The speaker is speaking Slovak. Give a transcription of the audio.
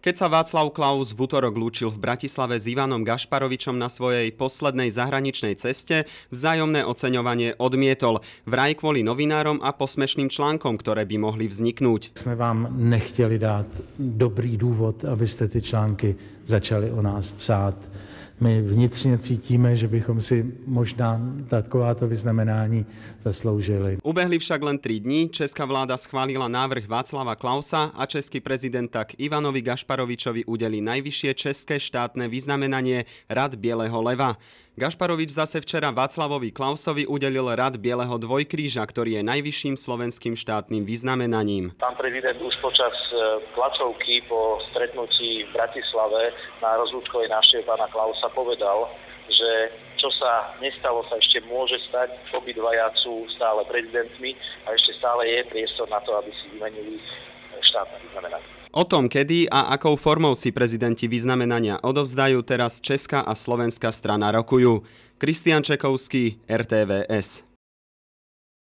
Keď sa Václav Klaus v utorok lúčil v Bratislave s Ivanom Gašparovičom na svojej poslednej zahraničnej ceste, vzájomné oceňovanie odmietol. Vraj kvôli novinárom a posmešným článkom, ktoré by mohli vzniknúť. Jsme vám nechtěli dát dobrý důvod, abyste ty články začali o nás psát. My vnitřně cítíme, že bychom si možná takováto vyznamenání zasloužili. Ubehli však len 3 dní, česká vláda schválila návrh Václava Klausa a český prezident tak Ivanovi Gašparovičovi udelí najvyššie české štátne vyznamenanie Rad Bieleho leva. Gašparovič zase včera Václavovi Klausovi udelil Rad Bieleho dvojkríža, ktorý je najvyšším slovenským štátnym vyznamenaním. Pán prezident už počas tlačovky po stretnutí v Bratislave na rozlúčkovej návšteve pána Klausa povedal, že čo sa nestalo, sa ešte môže stať. Obidvaja sú stále prezidentmi a ešte stále je priestor na to, aby si vymenili štátne vyznamenanie. O tom, kedy a akou formou si prezidenti vyznamenania odovzdajú, teraz česká a slovenská strana rokujú. Kristián Čekovský, RTVS.